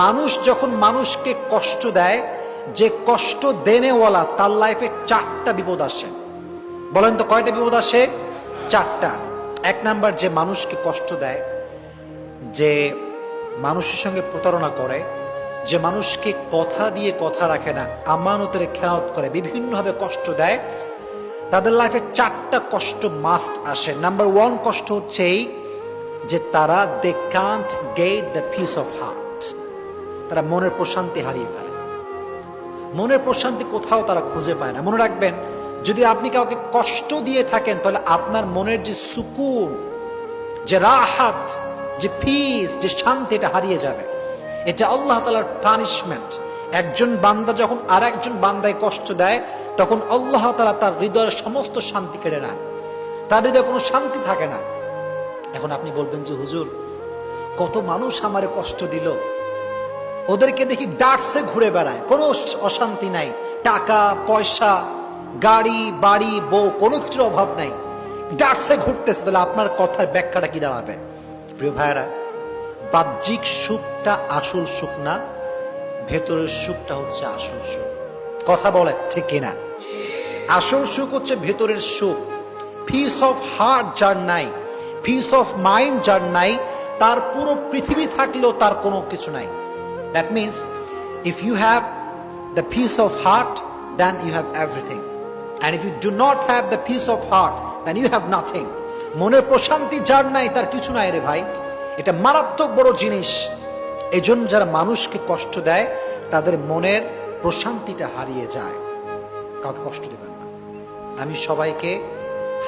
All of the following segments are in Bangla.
মানুষ যখন মানুষকে কষ্ট দেয়, যে কষ্ট দেনেওয়ালা তার লাইফে 4টা বিপদ আসে। বলেন তো কয়টা বিপদ আসে? 4টা। 1 নাম্বার, যে মানুষকে কষ্ট দেয়, যে মানুষের সঙ্গে প্রতারণা করে, যে মানুষকে কথা দিয়ে কথা রাখে না, আমানতের খেয়ানত করে, বিভিন্নভাবে কষ্ট দেয়, তাদের লাইফে 4টা কষ্ট মাস্ট আসে। নাম্বার 1 কষ্ট হচ্ছে এই যে তারা they can't get the peace of heart. তারা মনের প্রশান্তি হারিয়ে ফেলে। মনের প্রশান্তি কোথাও তারা খুঁজে পায় না। মনে রাখবেন, যদি আপনি কাউকে কষ্ট দিয়ে থাকেন তাহলে আপনার মনের যে সুকুন, যে রাহাত, যে পিস, যে শান্তি, এটা হারিয়ে যাবে। এটা আল্লাহ তাআলার পানিশমেন্ট। একজন বান্দা যখন আর একজন বান্দায় কষ্ট দেয়, তখন আল্লাহ তাআলা তার হৃদয়ের সমস্ত শান্তি কেড়ে নেন। তার হৃদয়ে কোনো শান্তি থাকে না। এখন আপনি বলবেন যে হুজুর, কত মানুষ আমারে কষ্ট দিল, ওদেরকে দেখি ডাটসে ঘুরে বেড়ায়, কোনো অশান্তি নাই, টাকা পয়সা, গাড়ি বাড়ি বউ, কোনো কিছুর অভাব নাই, ডাটসে ঘুরতেছে, তাহলে আপনার কথার ব্যাখ্যাটা কি দাঁড়াবে? প্রিয় ভাইয়েরা, বাহ্যিক সুখটা আসল সুখ না, ভেতরের সুখটা হচ্ছে আসল সুখ। কথা বলে ঠিক কিনা? আসল সুখ হচ্ছে ভেতরের সুখ। পিস অফ হার্ট যার নাই, পিস অফ মাইন্ড যার নাই, তার পুরো পৃথিবী থাকলেও তার কোনো কিছু নাই। That means if you have the peace of heart, then you have everything. And if you do not have the peace of heart, then you have nothing. মনের প্রশান্তি যার নাই তার কিছু নাই রে ভাই। এটা মারাত্মক বড় জিনিস। এজন্য যারা মানুষকে কষ্ট দেয় তাদের মনের প্রশান্তিটা হারিয়ে যায়। কাউকে কষ্ট দেবেন না। আমি সবাইকে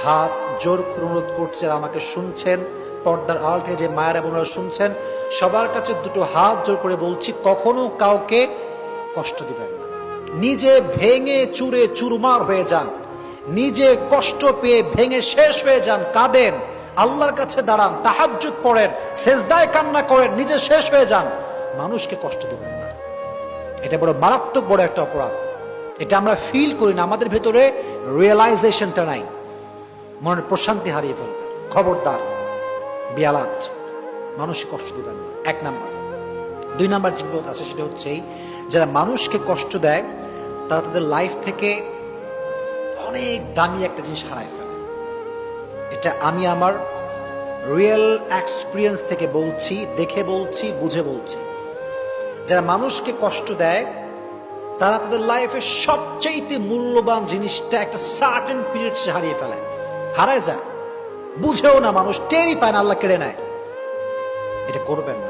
হাত জোর করে অনুরোধ করছি, আর আমাকে শুনছেন পর্দার আড়াল থেকে যে মায়েরা বোনেরা শুনছেন, সবার কাছে দুটো হাত জোর করে বলছি, কখনো কাউকে কষ্ট দিবেন না। নিজে ভেঙে চুরে চুরমার হয়ে যান, নিজে কষ্ট পেয়ে ভেঙে শেষ হয়ে যান, কাঁদেন, আল্লাহর কাছে দাঁড়ান, তাহাজ্জুদ পড়েন, সেজদায় কান্না করেন, নিজে শেষ হয়ে যান, মানুষকে কষ্ট দিবেন না। এটা বড় মারাত্মক বড় একটা অপরাধ। এটা আমরা ফিল করি না, আমাদের ভেতরে রিয়েলাইজেশনটা নাই, মনের প্রশান্তি হারিয়ে ফেলবে। খবরদার, বিয়ালাত, মানুষকে কষ্ট দিবেন না। 1 নাম্বার। 2 নাম্বার যে বিপদ আছে সেটা হচ্ছে যারা মানুষকে কষ্ট দেয় তারা তাদের লাইফ থেকে অনেক দামি একটা জিনিস হারায় ফেলে। এটা আমি আমার রিয়েল এক্সপিরিয়েন্স থেকে বলছি, দেখে বলছি, বুঝে বলছি। যারা মানুষকে কষ্ট দেয় তারা তাদের লাইফের সবচেয়ে মূল্যবান জিনিসটা একটা সার্টেন পিরিয়ড হারিয়ে ফেলে, হারায় যায়, বুঝেও না, মানুষ টেরই পায় না, আল্লাহ কেড়ে নেয়। এটা করবেন না।